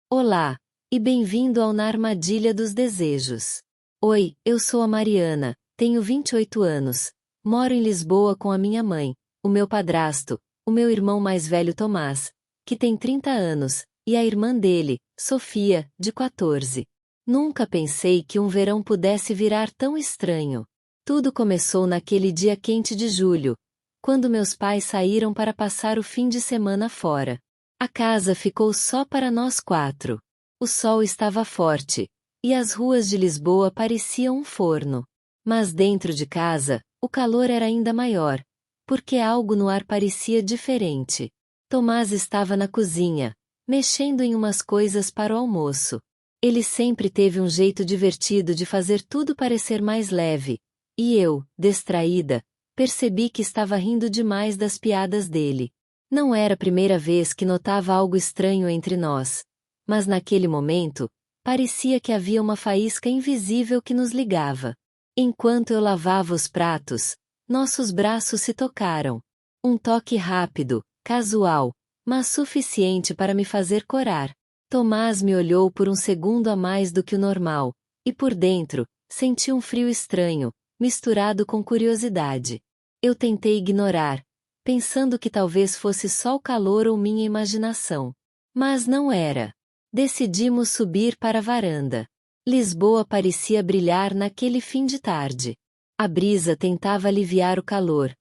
Olá, e bem-vindo ao Na Armadilha dos Desejos. Oi, eu sou a Mariana, tenho 28 anos, moro em Lisboa com a minha mãe, o meu padrasto, o meu irmão mais velho Tomás, que tem 30 anos, e a irmã dele, Sofia, de 14. Nunca pensei que um verão pudesse virar tão estranho. Tudo começou naquele dia quente de julho, quando meus pais saíram para passar o fim de semana fora. A casa ficou só para nós quatro. O sol estava forte, e as ruas de Lisboa pareciam um forno. Mas dentro de casa, o calor era ainda maior, porque algo no ar parecia diferente. Tomás estava na cozinha, mexendo em umas coisas para o almoço. Ele sempre teve um jeito divertido de fazer tudo parecer mais leve, e eu, distraída, percebi que estava rindo demais das piadas dele. Não era a primeira vez que notava algo estranho entre nós, mas naquele momento, parecia que havia uma faísca invisível que nos ligava. Enquanto eu lavava os pratos, nossos braços se tocaram. Um toque rápido, casual, mas suficiente para me fazer corar. Tomás me olhou por um segundo a mais do que o normal, e por dentro, senti um frio estranho, misturado com curiosidade. Eu tentei ignorar, pensando que talvez fosse só o calor ou minha imaginação. Mas não era. Decidimos subir para a varanda. Lisboa parecia brilhar naquele fim de tarde. A brisa tentava aliviar o calor,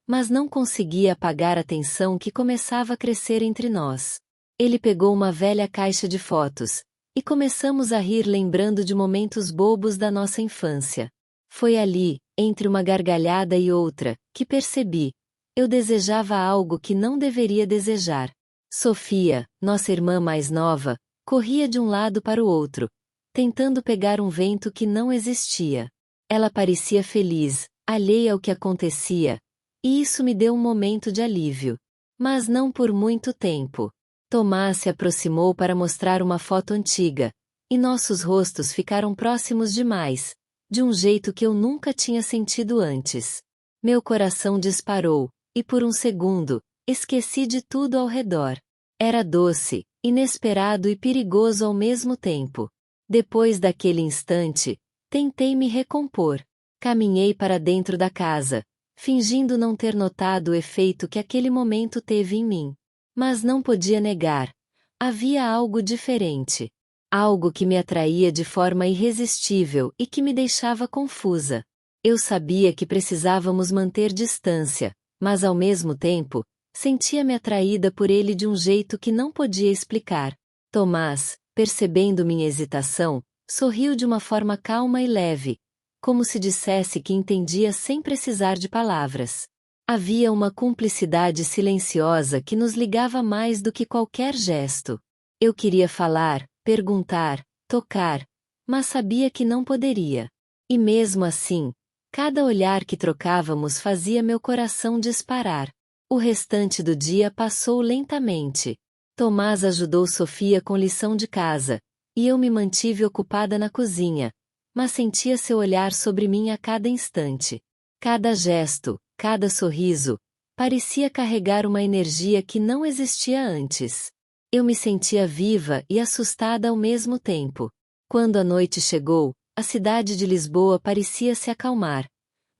mas não conseguia apagar a tensão que começava a crescer entre nós. Ele pegou uma velha caixa de fotos, e começamos a rir lembrando de momentos bobos da nossa infância. Foi ali, entre uma gargalhada e outra, que percebi. Eu desejava algo que não deveria desejar. Sofia, nossa irmã mais nova, corria de um lado para o outro, tentando pegar um vento que não existia. Ela parecia feliz, alheia ao que acontecia, e isso me deu um momento de alívio. Mas não por muito tempo. Tomás se aproximou para mostrar uma foto antiga, e nossos rostos ficaram próximos demais, de um jeito que eu nunca tinha sentido antes. Meu coração disparou, e por um segundo, esqueci de tudo ao redor. Era doce, inesperado e perigoso ao mesmo tempo. Depois daquele instante, tentei me recompor. Caminhei para dentro da casa, fingindo não ter notado o efeito que aquele momento teve em mim. Mas não podia negar. Havia algo diferente. Algo que me atraía de forma irresistível e que me deixava confusa. Eu sabia que precisávamos manter distância, mas ao mesmo tempo, sentia-me atraída por ele de um jeito que não podia explicar. Tomás, percebendo minha hesitação, sorriu de uma forma calma e leve, como se dissesse que entendia sem precisar de palavras. Havia uma cumplicidade silenciosa que nos ligava mais do que qualquer gesto. Eu queria falar, perguntar, tocar, mas sabia que não poderia. E mesmo assim, cada olhar que trocávamos fazia meu coração disparar. O restante do dia passou lentamente. Tomás ajudou Sofia com lição de casa, e eu me mantive ocupada na cozinha, mas sentia seu olhar sobre mim a cada instante. Cada gesto, cada sorriso, parecia carregar uma energia que não existia antes. Eu me sentia viva e assustada ao mesmo tempo. Quando a noite chegou, a cidade de Lisboa parecia se acalmar.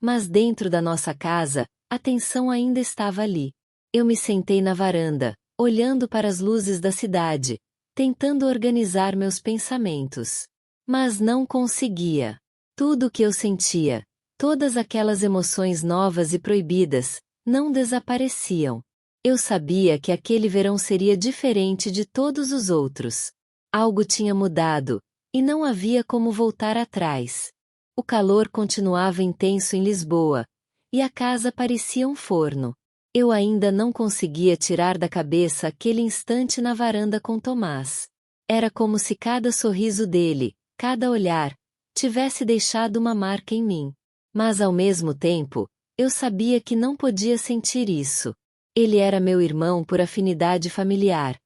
Mas dentro da nossa casa, a tensão ainda estava ali. Eu me sentei na varanda, olhando para as luzes da cidade, tentando organizar meus pensamentos. Mas não conseguia. Tudo o que eu sentia, todas aquelas emoções novas e proibidas, não desapareciam. Eu sabia que aquele verão seria diferente de todos os outros. Algo tinha mudado, e não havia como voltar atrás. O calor continuava intenso em Lisboa, e a casa parecia um forno. Eu ainda não conseguia tirar da cabeça aquele instante na varanda com Tomás. Era como se cada sorriso dele, cada olhar, tivesse deixado uma marca em mim. Mas ao mesmo tempo, eu sabia que não podia sentir isso. Ele era meu irmão por afinidade familiar,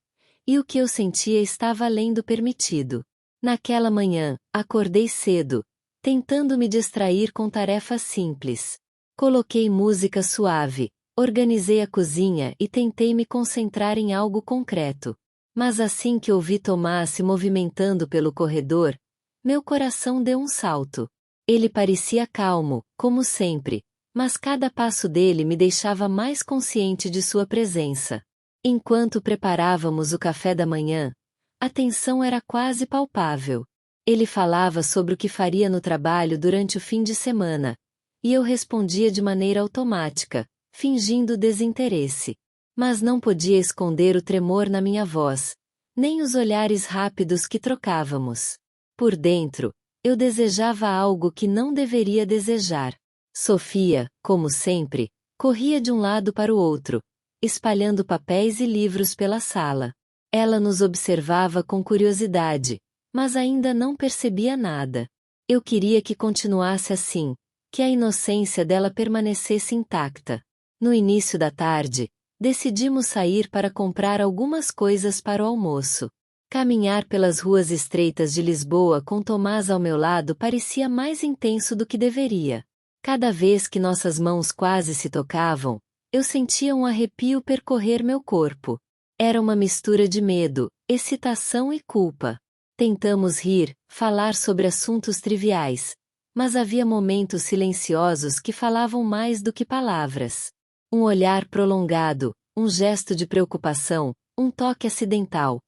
e o que eu sentia estava além do permitido. Naquela manhã, acordei cedo, tentando me distrair com tarefas simples. Coloquei música suave, organizei a cozinha e tentei me concentrar em algo concreto. Mas assim que ouvi Tomás se movimentando pelo corredor, meu coração deu um salto. Ele parecia calmo, como sempre, mas cada passo dele me deixava mais consciente de sua presença. Enquanto preparávamos o café da manhã, a tensão era quase palpável. Ele falava sobre o que faria no trabalho durante o fim de semana, e eu respondia de maneira automática, fingindo desinteresse. Mas não podia esconder o tremor na minha voz, nem os olhares rápidos que trocávamos. Por dentro, eu desejava algo que não deveria desejar. Sofia, como sempre, corria de um lado para o outro, espalhando papéis e livros pela sala. Ela nos observava com curiosidade, mas ainda não percebia nada. Eu queria que continuasse assim, que a inocência dela permanecesse intacta. No início da tarde, decidimos sair para comprar algumas coisas para o almoço. Caminhar pelas ruas estreitas de Lisboa com Tomás ao meu lado parecia mais intenso do que deveria. Cada vez que nossas mãos quase se tocavam, eu sentia um arrepio percorrer meu corpo. Era uma mistura de medo, excitação e culpa. Tentamos rir, falar sobre assuntos triviais, mas havia momentos silenciosos que falavam mais do que palavras. Um olhar prolongado, um gesto de preocupação, um toque acidental.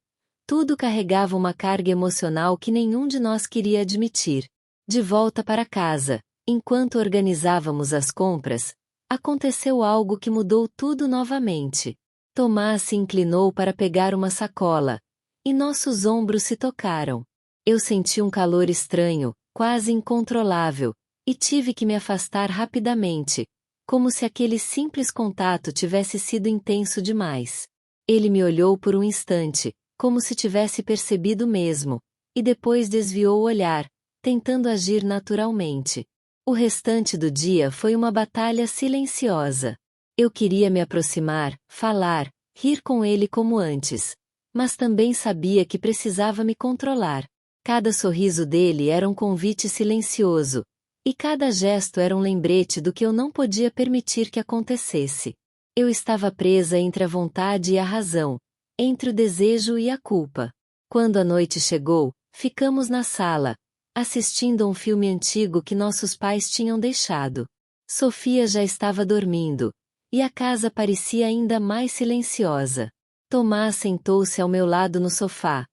Tudo carregava uma carga emocional que nenhum de nós queria admitir. De volta para casa, enquanto organizávamos as compras, aconteceu algo que mudou tudo novamente. Tomás se inclinou para pegar uma sacola, e nossos ombros se tocaram. Eu senti um calor estranho, quase incontrolável, e tive que me afastar rapidamente, como se aquele simples contato tivesse sido intenso demais. Ele me olhou por um instante, como se tivesse percebido mesmo, e depois desviou o olhar, tentando agir naturalmente. O restante do dia foi uma batalha silenciosa. Eu queria me aproximar, falar, rir com ele como antes, mas também sabia que precisava me controlar. Cada sorriso dele era um convite silencioso, e cada gesto era um lembrete do que eu não podia permitir que acontecesse. Eu estava presa entre a vontade e a razão, entre o desejo e a culpa. Quando a noite chegou, ficamos na sala, assistindo a um filme antigo que nossos pais tinham deixado. Sofia já estava dormindo, e a casa parecia ainda mais silenciosa. Tomás sentou-se ao meu lado no sofá,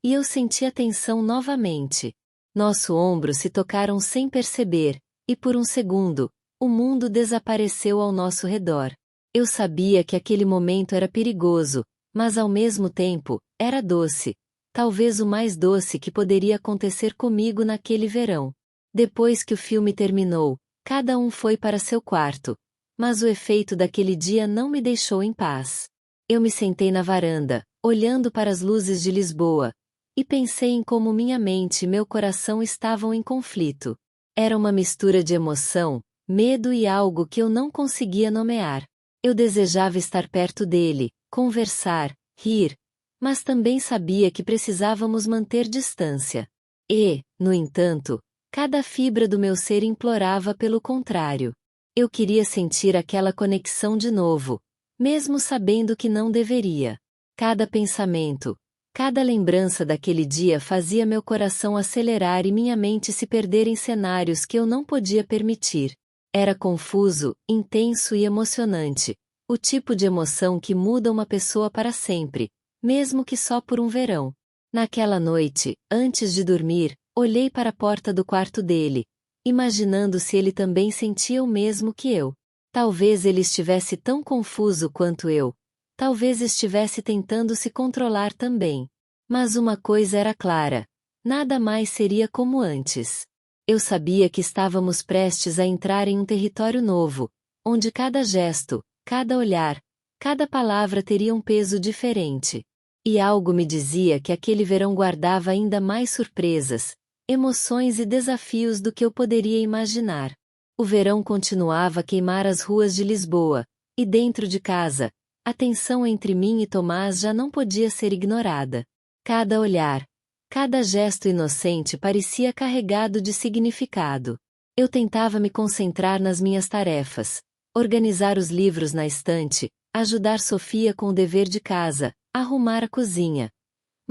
e eu senti a tensão novamente. Nossos ombros se tocaram sem perceber, e por um segundo, o mundo desapareceu ao nosso redor. Eu sabia que aquele momento era perigoso, mas ao mesmo tempo, era doce. Talvez o mais doce que poderia acontecer comigo naquele verão. Depois que o filme terminou, cada um foi para seu quarto, mas o efeito daquele dia não me deixou em paz. Eu me sentei na varanda, olhando para as luzes de Lisboa, e pensei em como minha mente e meu coração estavam em conflito. Era uma mistura de emoção, medo e algo que eu não conseguia nomear. Eu desejava estar perto dele, conversar, rir, mas também sabia que precisávamos manter distância. E, no entanto, cada fibra do meu ser implorava pelo contrário. Eu queria sentir aquela conexão de novo, mesmo sabendo que não deveria. Cada pensamento, cada lembrança daquele dia fazia meu coração acelerar e minha mente se perder em cenários que eu não podia permitir. Era confuso, intenso e emocionante, o tipo de emoção que muda uma pessoa para sempre, mesmo que só por um verão. Naquela noite, antes de dormir, olhei para a porta do quarto dele, imaginando se ele também sentia o mesmo que eu. Talvez ele estivesse tão confuso quanto eu. Talvez estivesse tentando se controlar também. Mas uma coisa era clara: nada mais seria como antes. Eu sabia que estávamos prestes a entrar em um território novo, onde cada gesto, cada olhar, cada palavra teria um peso diferente. E algo me dizia que aquele verão guardava ainda mais surpresas, emoções e desafios do que eu poderia imaginar. O verão continuava a queimar as ruas de Lisboa, e dentro de casa, a tensão entre mim e Tomás já não podia ser ignorada. Cada olhar, cada gesto inocente parecia carregado de significado. Eu tentava me concentrar nas minhas tarefas, organizar os livros na estante, ajudar Sofia com o dever de casa, arrumar a cozinha,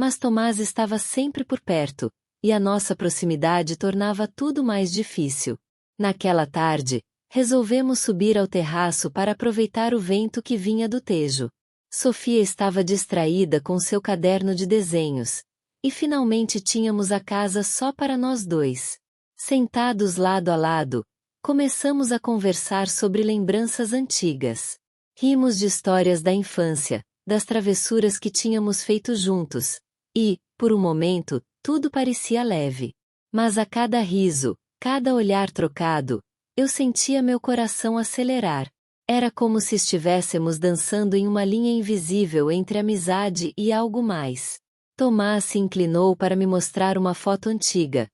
Mas Tomás estava sempre por perto, e a nossa proximidade tornava tudo mais difícil. Naquela tarde, resolvemos subir ao terraço para aproveitar o vento que vinha do Tejo. Sofia estava distraída com seu caderno de desenhos, e finalmente tínhamos a casa só para nós dois. Sentados lado a lado, começamos a conversar sobre lembranças antigas. Rimos de histórias da infância, das travessuras que tínhamos feito juntos, e, por um momento, tudo parecia leve. Mas a cada riso, cada olhar trocado, eu sentia meu coração acelerar. Era como se estivéssemos dançando em uma linha invisível entre amizade e algo mais. Tomás se inclinou para me mostrar uma foto antiga,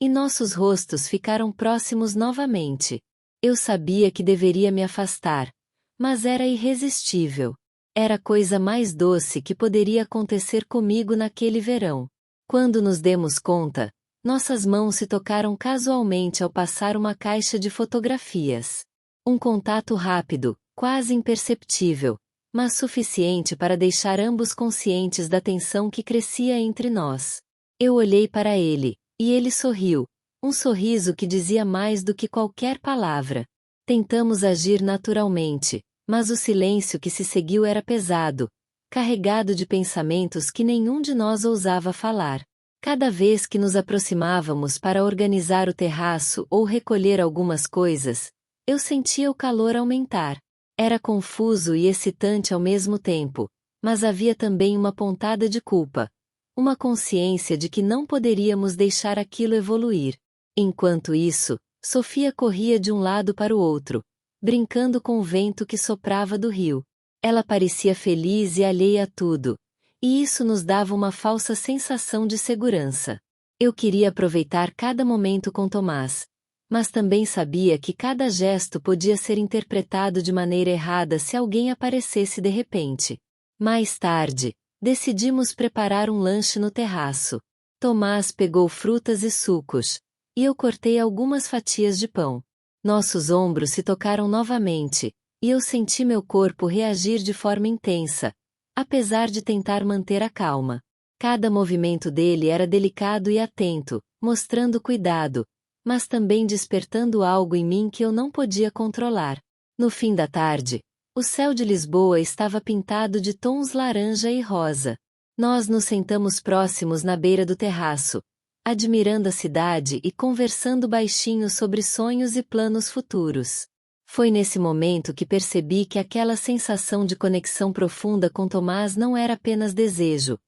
e nossos rostos ficaram próximos novamente. Eu sabia que deveria me afastar, mas era irresistível. Era a coisa mais doce que poderia acontecer comigo naquele verão. Quando nos demos conta, nossas mãos se tocaram casualmente ao passar uma caixa de fotografias. Um contato rápido, quase imperceptível, mas suficiente para deixar ambos conscientes da tensão que crescia entre nós. Eu olhei para ele, e ele sorriu, um sorriso que dizia mais do que qualquer palavra. Tentamos agir naturalmente, mas o silêncio que se seguiu era pesado, carregado de pensamentos que nenhum de nós ousava falar. Cada vez que nos aproximávamos para organizar o terraço ou recolher algumas coisas, eu sentia o calor aumentar. Era confuso e excitante ao mesmo tempo, mas havia também uma pontada de culpa, uma consciência de que não poderíamos deixar aquilo evoluir. Enquanto isso, Sofia corria de um lado para o outro, brincando com o vento que soprava do rio. Ela parecia feliz e alheia a tudo, e isso nos dava uma falsa sensação de segurança. Eu queria aproveitar cada momento com Tomás, mas também sabia que cada gesto podia ser interpretado de maneira errada se alguém aparecesse de repente. Mais tarde, decidimos preparar um lanche no terraço. Tomás pegou frutas e sucos, e eu cortei algumas fatias de pão. Nossos ombros se tocaram novamente, e eu senti meu corpo reagir de forma intensa, apesar de tentar manter a calma. Cada movimento dele era delicado e atento, mostrando cuidado, mas também despertando algo em mim que eu não podia controlar. No fim da tarde, o céu de Lisboa estava pintado de tons laranja e rosa. Nós nos sentamos próximos na beira do terraço, admirando a cidade e conversando baixinho sobre sonhos e planos futuros. Foi nesse momento que percebi que aquela sensação de conexão profunda com Tomás não era apenas desejo.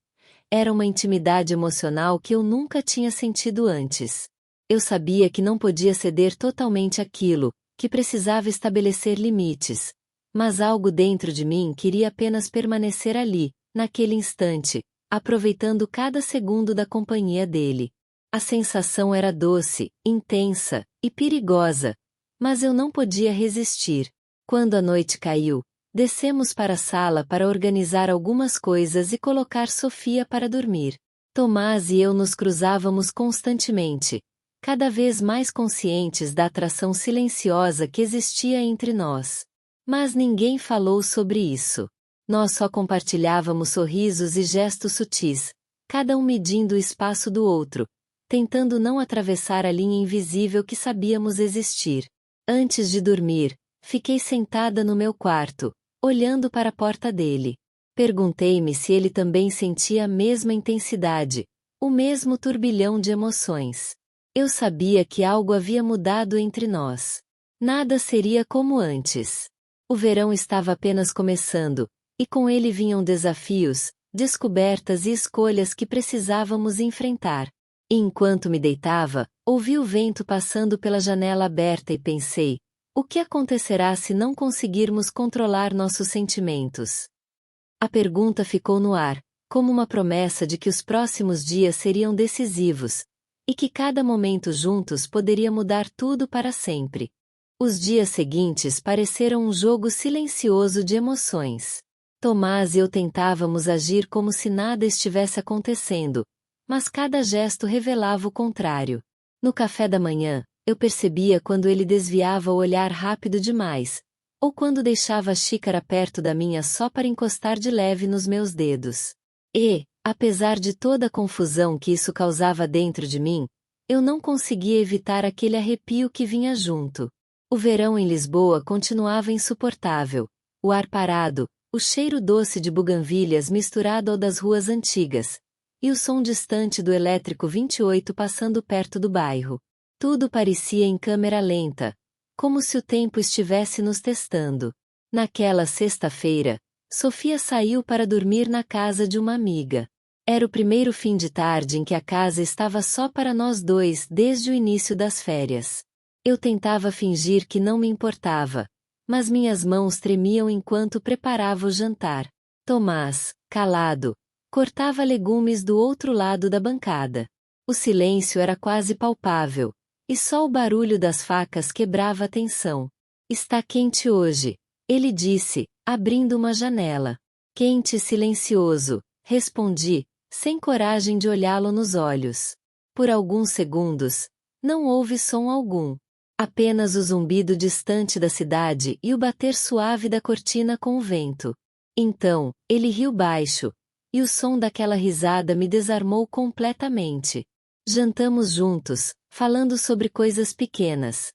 Era uma intimidade emocional que eu nunca tinha sentido antes. Eu sabia que não podia ceder totalmente àquilo, que precisava estabelecer limites. Mas algo dentro de mim queria apenas permanecer ali, naquele instante, aproveitando cada segundo da companhia dele. A sensação era doce, intensa e perigosa, mas eu não podia resistir. Quando a noite caiu, descemos para a sala para organizar algumas coisas e colocar Sofia para dormir. Tomás e eu nos cruzávamos constantemente, cada vez mais conscientes da atração silenciosa que existia entre nós. Mas ninguém falou sobre isso. Nós só compartilhávamos sorrisos e gestos sutis, cada um medindo o espaço do outro, tentando não atravessar a linha invisível que sabíamos existir. Antes de dormir, fiquei sentada no meu quarto, olhando para a porta dele. Perguntei-me se ele também sentia a mesma intensidade, o mesmo turbilhão de emoções. Eu sabia que algo havia mudado entre nós. Nada seria como antes. O verão estava apenas começando, e com ele vinham desafios, descobertas e escolhas que precisávamos enfrentar. E enquanto me deitava, ouvi o vento passando pela janela aberta e pensei: o que acontecerá se não conseguirmos controlar nossos sentimentos? A pergunta ficou no ar, como uma promessa de que os próximos dias seriam decisivos, e que cada momento juntos poderia mudar tudo para sempre. Os dias seguintes pareceram um jogo silencioso de emoções. Tomás e eu tentávamos agir como se nada estivesse acontecendo, mas cada gesto revelava o contrário. No café da manhã, eu percebia quando ele desviava o olhar rápido demais, ou quando deixava a xícara perto da minha só para encostar de leve nos meus dedos. E, Apesar de toda a confusão que isso causava dentro de mim, eu não conseguia evitar aquele arrepio que vinha junto. O verão em Lisboa continuava insuportável, o ar parado, o cheiro doce de buganvílias misturado ao das ruas antigas, e o som distante do elétrico 28 passando perto do bairro. Tudo parecia em câmera lenta, como se o tempo estivesse nos testando. Naquela sexta-feira, Sofia saiu para dormir na casa de uma amiga. Era o primeiro fim de tarde em que a casa estava só para nós dois desde o início das férias. Eu tentava fingir que não me importava, mas minhas mãos tremiam enquanto preparava o jantar. Tomás, calado, cortava legumes do outro lado da bancada. O silêncio era quase palpável, e só o barulho das facas quebrava a tensão. Está quente hoje, ele disse, abrindo uma janela. Quente e silencioso, respondi, sem coragem de olhá-lo nos olhos. Por alguns segundos, não houve som algum. Apenas o zumbido distante da cidade e o bater suave da cortina com o vento. Então, ele riu baixo, e o som daquela risada me desarmou completamente. Jantamos juntos, falando sobre coisas pequenas.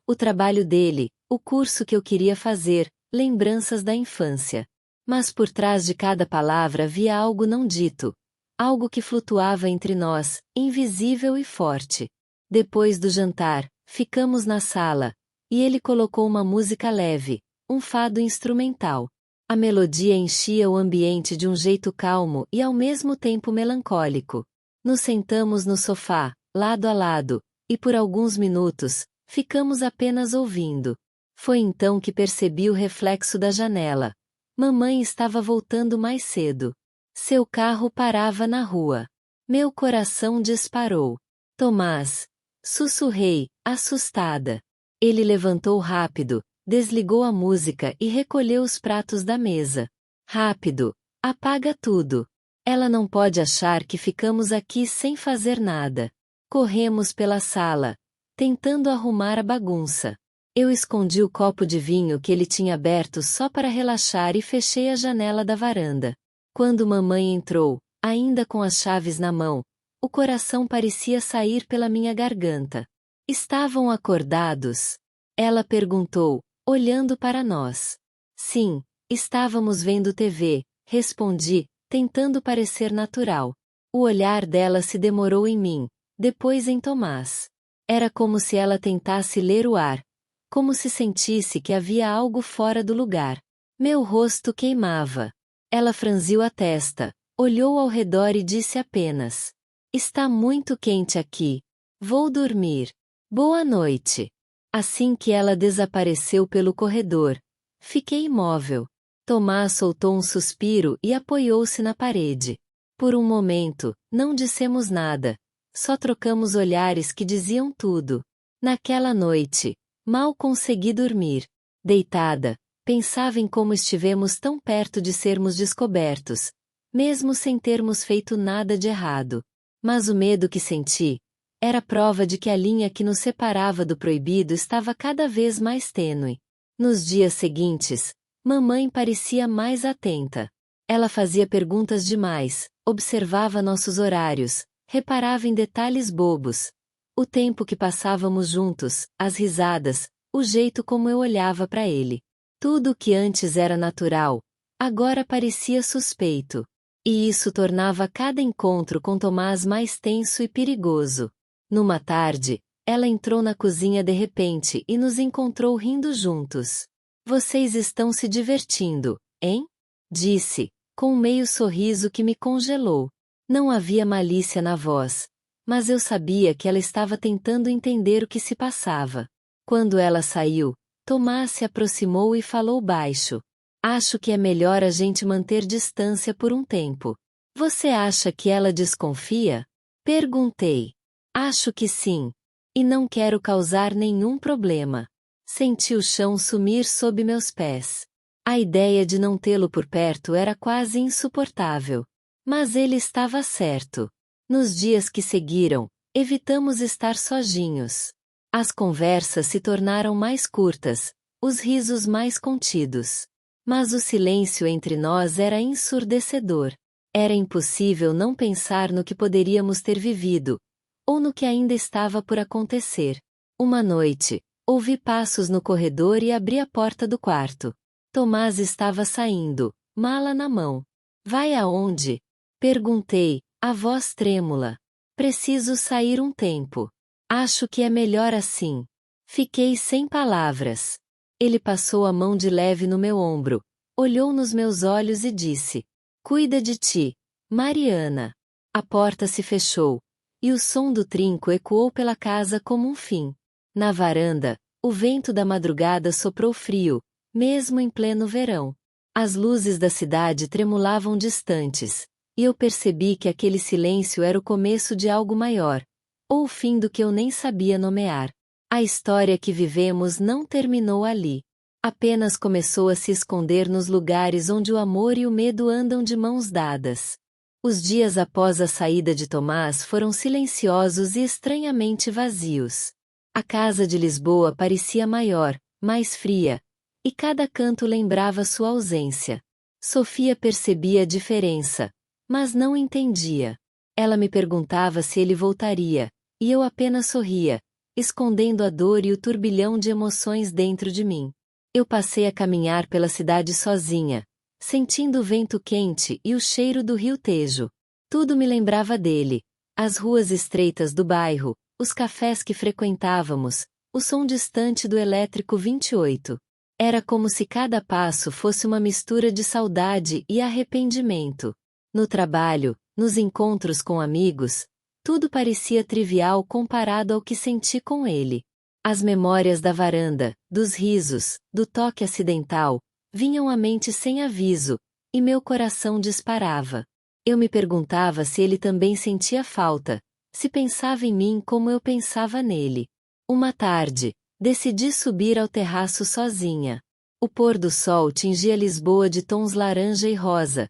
O trabalho dele, o curso que eu queria fazer, lembranças da infância. Mas por trás de cada palavra havia algo não dito. Algo que flutuava entre nós, invisível e forte. Depois do jantar, ficamos na sala, e ele colocou uma música leve, um fado instrumental. A melodia enchia o ambiente de um jeito calmo e ao mesmo tempo melancólico. Nos sentamos no sofá, lado a lado, e por alguns minutos, ficamos apenas ouvindo. Foi então que percebi o reflexo da janela. Mamãe estava voltando mais cedo. Seu carro parava na rua. Meu coração disparou. Tomás. Sussurrei, assustada. Ele levantou rápido, desligou a música e recolheu os pratos da mesa. Rápido. Apaga tudo. Ela não pode achar que ficamos aqui sem fazer nada. Corremos pela sala, tentando arrumar a bagunça. Eu escondi o copo de vinho que ele tinha aberto só para relaxar e fechei a janela da varanda. Quando mamãe entrou, ainda com as chaves na mão, o coração parecia sair pela minha garganta. Estavam acordados? Ela perguntou, olhando para nós. Sim, estávamos vendo TV, respondi, tentando parecer natural. O olhar dela se demorou em mim, depois em Tomás. Era como se ela tentasse ler o ar, como se sentisse que havia algo fora do lugar. Meu rosto queimava. Ela franziu a testa, olhou ao redor e disse apenas: está muito quente aqui. Vou dormir. Boa noite. Assim que ela desapareceu pelo corredor, fiquei imóvel. Tomás soltou um suspiro e apoiou-se na parede. Por um momento, não dissemos nada. Só trocamos olhares que diziam tudo. Naquela noite, mal consegui dormir. Deitada, pensava em como estivemos tão perto de sermos descobertos, mesmo sem termos feito nada de errado. Mas o medo que senti era prova de que a linha que nos separava do proibido estava cada vez mais tênue. Nos dias seguintes, mamãe parecia mais atenta. Ela fazia perguntas demais, observava nossos horários, reparava em detalhes bobos. O tempo que passávamos juntos, as risadas, o jeito como eu olhava para ele. Tudo o que antes era natural, agora parecia suspeito. E isso tornava cada encontro com Tomás mais tenso e perigoso. Numa tarde, ela entrou na cozinha de repente e nos encontrou rindo juntos. Vocês estão se divertindo, hein? Disse, com um meio sorriso que me congelou. Não havia malícia na voz, mas eu sabia que ela estava tentando entender o que se passava. Quando ela saiu, Tomás se aproximou e falou baixo. Acho que é melhor a gente manter distância por um tempo. Você acha que ela desconfia? Perguntei. Acho que sim. E não quero causar nenhum problema. Senti o chão sumir sob meus pés. A ideia de não tê-lo por perto era quase insuportável. Mas ele estava certo. Nos dias que seguiram, evitamos estar sozinhos. As conversas se tornaram mais curtas, os risos mais contidos. Mas o silêncio entre nós era ensurdecedor. Era impossível não pensar no que poderíamos ter vivido, ou no que ainda estava por acontecer. Uma noite, ouvi passos no corredor e abri a porta do quarto. Tomás estava saindo, mala na mão. Vai aonde? Perguntei, a voz trêmula. Preciso sair um tempo. Acho que é melhor assim. Fiquei sem palavras. Ele passou a mão de leve no meu ombro, olhou nos meus olhos e disse: Cuida de ti, Mariana. A porta se fechou, e o som do trinco ecoou pela casa como um fim. Na varanda, o vento da madrugada soprou frio, mesmo em pleno verão. As luzes da cidade tremulavam distantes, e eu percebi que aquele silêncio era o começo de algo maior, ou o fim do que eu nem sabia nomear. A história que vivemos não terminou ali. Apenas começou a se esconder nos lugares onde o amor e o medo andam de mãos dadas. Os dias após a saída de Tomás foram silenciosos e estranhamente vazios. A casa de Lisboa parecia maior, mais fria, e cada canto lembrava sua ausência. Sofia percebia a diferença, mas não entendia. Ela me perguntava se ele voltaria, e eu apenas sorria, escondendo a dor e o turbilhão de emoções dentro de mim. Eu passei a caminhar pela cidade sozinha, sentindo o vento quente e o cheiro do rio Tejo. Tudo me lembrava dele: as ruas estreitas do bairro, os cafés que frequentávamos, o som distante do elétrico 28. Era como se cada passo fosse uma mistura de saudade e arrependimento. No trabalho, nos encontros com amigos, tudo parecia trivial comparado ao que senti com ele. As memórias da varanda, dos risos, do toque acidental, vinham à mente sem aviso, e meu coração disparava. Eu me perguntava se ele também sentia falta, se pensava em mim como eu pensava nele. Uma tarde, decidi subir ao terraço sozinha. O pôr do sol tingia Lisboa de tons laranja e rosa,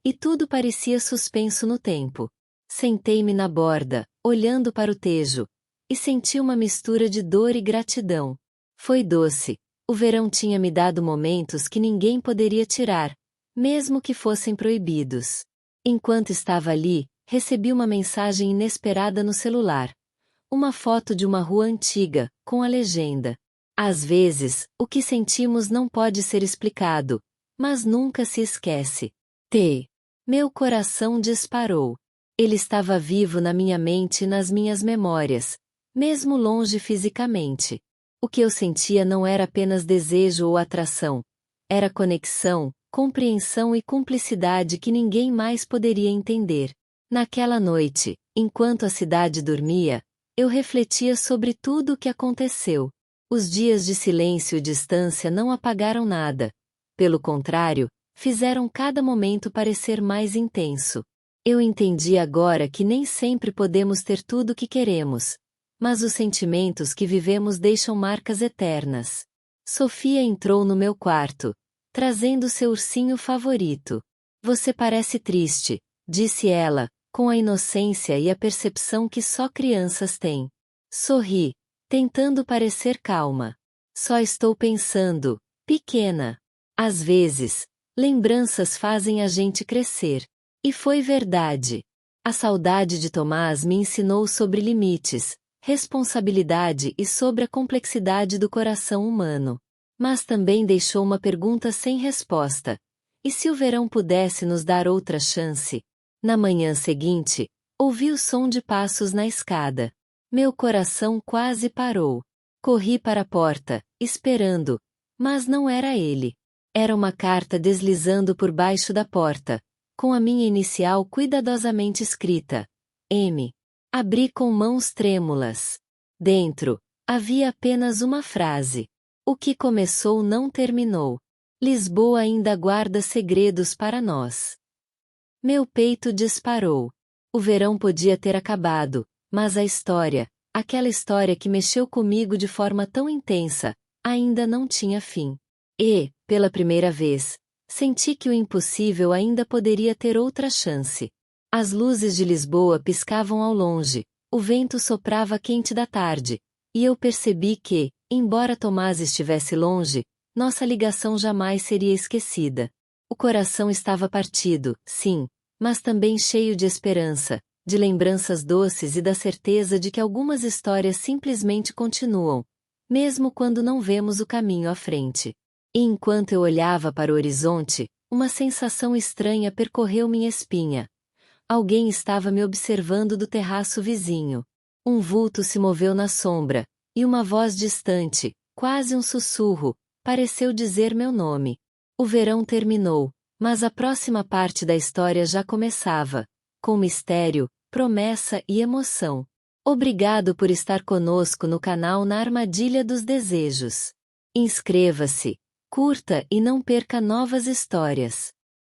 e tudo parecia suspenso no tempo. Sentei-me na borda, olhando para o Tejo, e senti uma mistura de dor e gratidão. Foi doce. O verão tinha me dado momentos que ninguém poderia tirar, mesmo que fossem proibidos. Enquanto estava ali, recebi uma mensagem inesperada no celular. Uma foto de uma rua antiga, com a legenda: às vezes, o que sentimos não pode ser explicado, mas nunca se esquece. Meu coração disparou. Ele estava vivo na minha mente e nas minhas memórias, mesmo longe fisicamente. O que eu sentia não era apenas desejo ou atração. Era conexão, compreensão e cumplicidade que ninguém mais poderia entender. Naquela noite, enquanto a cidade dormia, eu refletia sobre tudo o que aconteceu. Os dias de silêncio e distância não apagaram nada. Pelo contrário, fizeram cada momento parecer mais intenso. Eu entendi agora que nem sempre podemos ter tudo o que queremos, mas os sentimentos que vivemos deixam marcas eternas. Sofia entrou no meu quarto, trazendo seu ursinho favorito. Você parece triste, disse ela, com a inocência e a percepção que só crianças têm. Sorri, tentando parecer calma. Só estou pensando, pequena. Às vezes, lembranças fazem a gente crescer. E foi verdade. A saudade de Tomás me ensinou sobre limites, responsabilidade e sobre a complexidade do coração humano. Mas também deixou uma pergunta sem resposta. E se o verão pudesse nos dar outra chance? Na manhã seguinte, ouvi o som de passos na escada. Meu coração quase parou. Corri para a porta, esperando, mas não era ele. Era uma carta deslizando por baixo da porta, com a minha inicial cuidadosamente escrita: M. Abri com mãos trêmulas. Dentro, havia apenas uma frase: o que começou não terminou. Lisboa ainda guarda segredos para nós. Meu peito disparou. O verão podia ter acabado, mas a história, aquela história que mexeu comigo de forma tão intensa, ainda não tinha fim. E, pela primeira vez, senti que o impossível ainda poderia ter outra chance. As luzes de Lisboa piscavam ao longe, o vento soprava quente da tarde, e eu percebi que, embora Tomás estivesse longe, nossa ligação jamais seria esquecida. O coração estava partido, sim, mas também cheio de esperança, de lembranças doces e da certeza de que algumas histórias simplesmente continuam, mesmo quando não vemos o caminho à frente. E enquanto eu olhava para o horizonte, uma sensação estranha percorreu minha espinha. Alguém estava me observando do terraço vizinho. Um vulto se moveu na sombra, e uma voz distante, quase um sussurro, pareceu dizer meu nome. O verão terminou, mas a próxima parte da história já começava, com mistério, promessa e emoção. Obrigado por estar conosco no canal Na Armadilha dos Desejos. Inscreva-se, curta e não perca novas histórias.